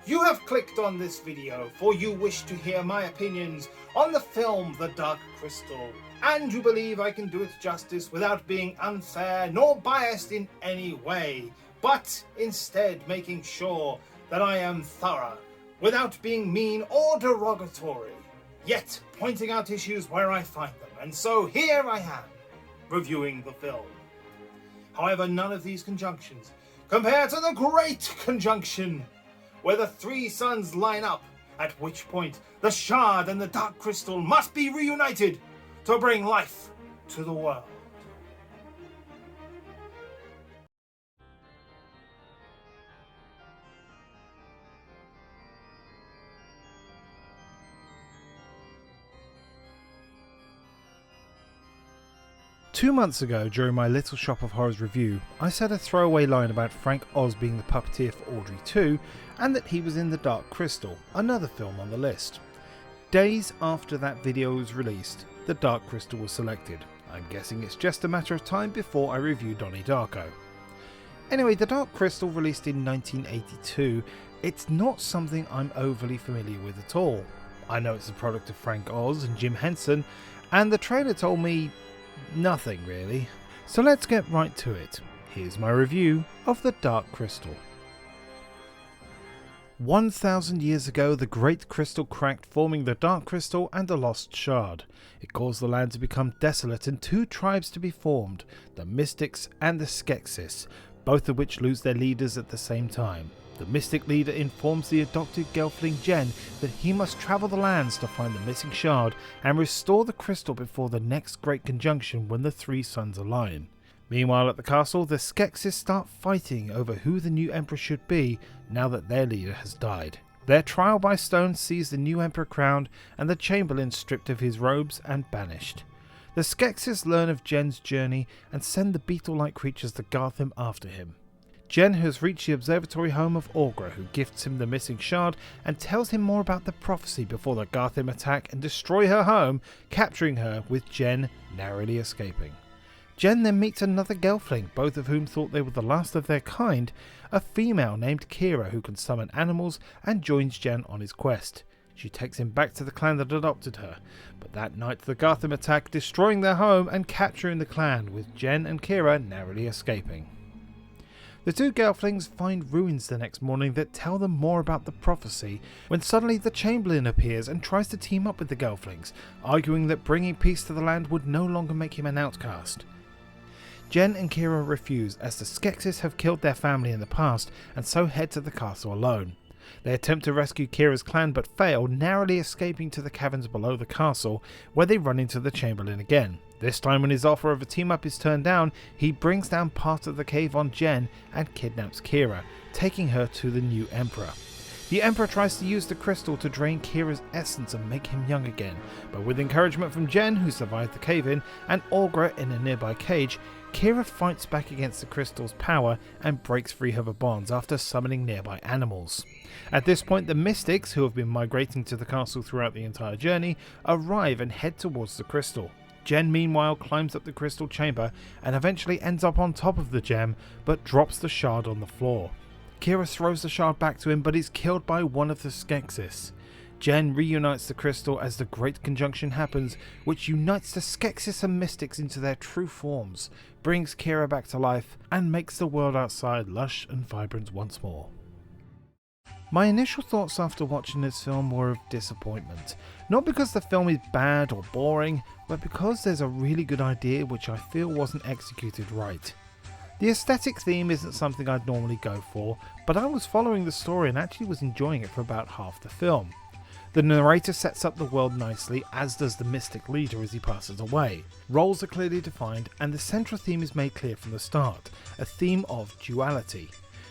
You have clicked on this video for you wish to hear my opinions on the film The Dark Crystal, and you believe I can do it justice without being unfair nor biased in any way, but instead making sure that I am thorough without being mean or derogatory, yet pointing out issues where I find them, and so here I am, reviewing the film. However, none of these conjunctions compare to the Great Conjunction, where the three suns line up, at which point the Shard and the Dark Crystal must be reunited to bring life to the world. Two months ago, during my Little Shop of Horrors review, I said a throwaway line about Frank Oz being the puppeteer for Audrey 2, and that he was in The Dark Crystal, another film on the list. Days after that video was released, The Dark Crystal was selected. I'm guessing it's just a matter of time before I review Donnie Darko. Anyway, The Dark Crystal, released in 1982, it's not something I'm overly familiar with at all. I know it's a product of Frank Oz and Jim Henson, and the trailer told me nothing really. So let's get right to it. Here's my review of The Dark Crystal. 1,000 years ago, the Great Crystal cracked, forming the Dark Crystal and the Lost Shard. It caused the land to become desolate and two tribes to be formed, the Mystics and the Skeksis, both of which lose their leaders at the same time. The Mystic leader informs the adopted gelfling Jen that he must travel the lands to find the missing shard and restore the crystal before the next Great Conjunction, when the three suns align. Meanwhile, at the castle, the Skeksis start fighting over who the new emperor should be now that their leader has died. Their trial by stone sees the new emperor crowned and the chamberlain stripped of his robes and banished. The Skeksis learn of Jen's journey and send the beetle-like creatures to Gartham after him. Jen has reached the observatory home of Aughra, who gifts him the missing shard and tells him more about the prophecy before the Gartham attack and destroy her home, capturing her, with Jen narrowly escaping. Jen then meets another gelfling, both of whom thought they were the last of their kind, a female named Kira who can summon animals, and joins Jen on his quest. She takes him back to the clan that adopted her, but that night the Gartham attack, destroying their home and capturing the clan, with Jen and Kira narrowly escaping. The two gelflings find ruins the next morning that tell them more about the prophecy, when suddenly the Chamberlain appears and tries to team up with the gelflings, arguing that bringing peace to the land would no longer make him an outcast. Jen and Kira refuse, as the Skeksis have killed their family in the past and so head to the castle alone. They attempt to rescue Kira's clan but fail, narrowly escaping to the caverns below the castle, where they run into the Chamberlain again. This time, when his offer of a team-up is turned down, he brings down part of the cave on Jen and kidnaps Kira, taking her to the new emperor. The emperor tries to use the crystal to drain Kira's essence and make him young again, but with encouragement from Jen, who survived the cave-in, and Aughra in a nearby cage, Kira fights back against the crystal's power and breaks free of her bonds after summoning nearby animals. At this point, the Mystics, who have been migrating to the castle throughout the entire journey, arrive and head towards the crystal. Jen meanwhile climbs up the crystal chamber and eventually ends up on top of the gem, but drops the shard on the floor. Kira throws the shard back to him but is killed by one of the Skeksis. Jen reunites the crystal as the Great Conjunction happens, which unites the Skeksis and Mystics into their true forms, brings Kira back to life, and makes the world outside lush and vibrant once more. My initial thoughts after watching this film were of disappointment, not because the film is bad or boring, but because there's a really good idea which I feel wasn't executed right. The aesthetic theme isn't something I'd normally go for, but I was following the story and actually was enjoying it for about half the film. The narrator sets up the world nicely, as does the Mystic leader as he passes away. Roles are clearly defined, and the central theme is made clear from the start, a theme of duality.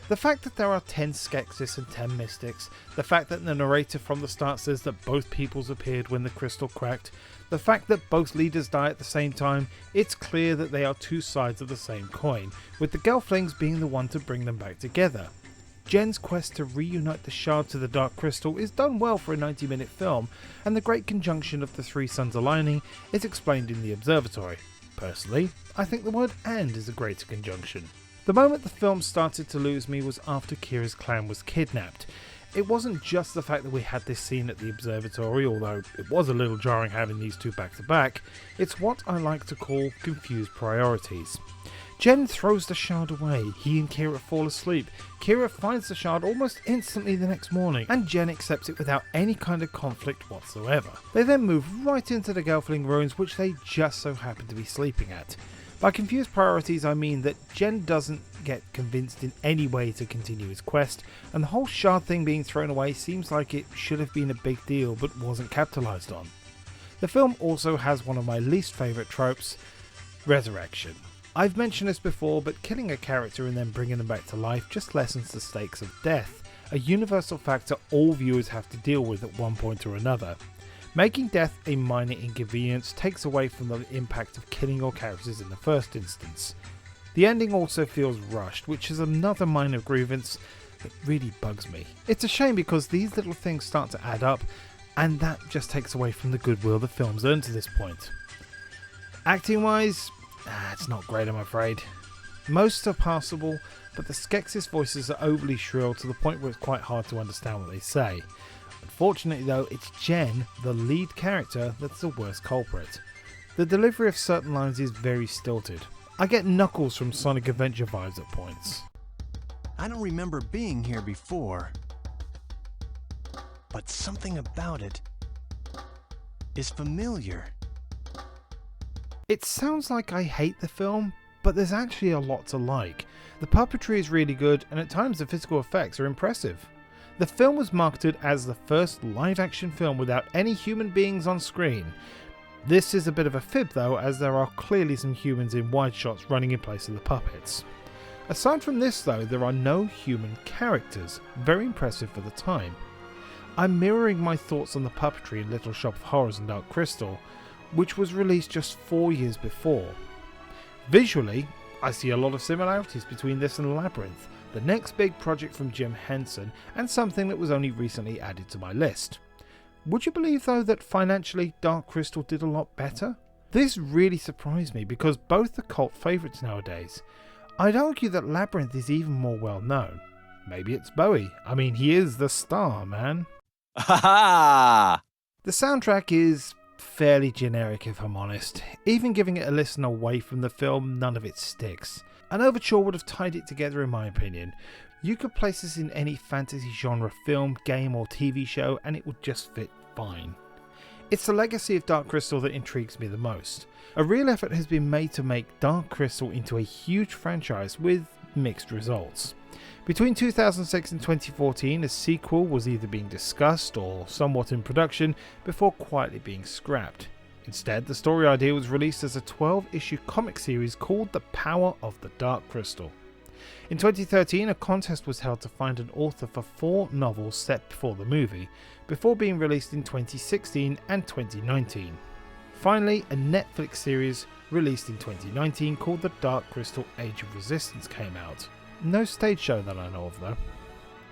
The fact that there are 10 Skeksis and 10 Mystics, the fact that the narrator from the start says that both peoples appeared when the crystal cracked, the fact that both leaders die at the same time, it's clear that they are two sides of the same coin, with the gelflings being the one to bring them back together. Jen's quest to reunite the shard to the Dark Crystal is done well for a 90-minute film, and the Great Conjunction of the three suns aligning is explained in the observatory. Personally, I think the word "and" is a greater conjunction. The moment the film started to lose me was after Kira's clan was kidnapped. It wasn't just the fact that we had this scene at the observatory, although it was a little jarring having these two back to back. It's what I like to call confused priorities. Jen throws the shard away, he and Kira fall asleep. Kira finds the shard almost instantly the next morning, and Jen accepts it without any kind of conflict whatsoever. They then move right into the Gelfling ruins, which they just so happen to be sleeping at. By confused priorities I mean that Jen doesn't get convinced in any way to continue his quest, and the whole shard thing being thrown away seems like it should have been a big deal but wasn't capitalised on. The film also has one of my least favourite tropes, resurrection. I've mentioned this before, but killing a character and then bringing them back to life just lessens the stakes of death, a universal factor all viewers have to deal with at one point or another. Making death a minor inconvenience takes away from the impact of killing your characters in the first instance. The ending also feels rushed, which is another minor grievance that really bugs me. It's a shame because these little things start to add up, and that just takes away from the goodwill the film's earned to this point. Acting wise, it's not great, I'm afraid. Most are passable, but the Skeksis voices are overly shrill to the point where it's quite hard to understand what they say. Unfortunately though, it's Jen, the lead character, that's the worst culprit. The delivery of certain lines is very stilted. I get Knuckles from Sonic Adventure vibes at points. I don't remember being here before, but something about it is familiar. It sounds like I hate the film, but there's actually a lot to like. The puppetry is really good, and at times the physical effects are impressive. The film was marketed as the first live-action film without any human beings on screen. This is a bit of a fib though, as there are clearly some humans in wide shots running in place of the puppets. Aside from this though, there are no human characters, very impressive for the time. I'm mirroring my thoughts on the puppetry in Little Shop of Horrors and Dark Crystal, which was released just 4 years before. Visually, I see a lot of similarities between this and Labyrinth, the next big project from Jim Henson, and something that was only recently added to my list. Would you believe though that financially Dark Crystal did a lot better? This really surprised me because both are cult favourites nowadays. I'd argue that Labyrinth is even more well known. Maybe it's Bowie. I mean, he is the star, man. Ha ha! The soundtrack is fairly generic if I'm honest. Even giving it a listen away from the film, none of it sticks. An overture would have tied it together in my opinion. You could place this in any fantasy genre film, game or TV show and it would just fit fine. It's the legacy of Dark Crystal that intrigues me the most. A real effort has been made to make Dark Crystal into a huge franchise with mixed results. Between 2006 and 2014, a sequel was either being discussed or somewhat in production before quietly being scrapped. Instead, the story idea was released as a 12-issue comic series called The Power of the Dark Crystal. In 2013, a contest was held to find an author for 4 novels set before the movie, before being released in 2016 and 2019. Finally, a Netflix series released in 2019 called The Dark Crystal Age of Resistance came out. No stage show that I know of though.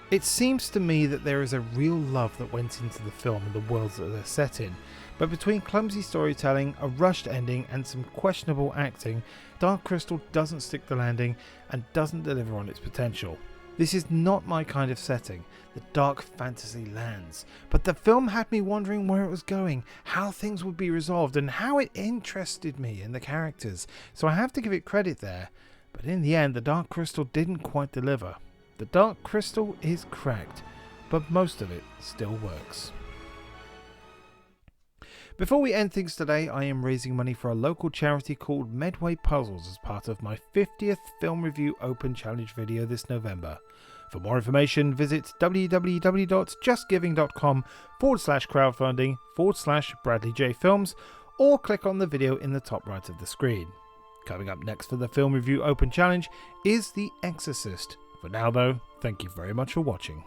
It seems to me that there is a real love that went into the film and the worlds that they're set in, but between clumsy storytelling, a rushed ending and some questionable acting, Dark Crystal doesn't stick the landing and doesn't deliver on its potential. This is not my kind of setting, the dark fantasy lands, but the film had me wondering where it was going, how things would be resolved and how it interested me in the characters, so I have to give it credit there. But in the end, the Dark Crystal didn't quite deliver. The Dark Crystal is cracked, but most of it still works. Before we end things today, I am raising money for a local charity called Medway Puzzles as part of my 50th Film Review Open Challenge video this November. For more information, visit www.justgiving.com/crowdfunding/Bradley J Films or click on the video in the top right of the screen. Coming up next for the Film Review Open Challenge is The Exorcist. For now though, thank you very much for watching.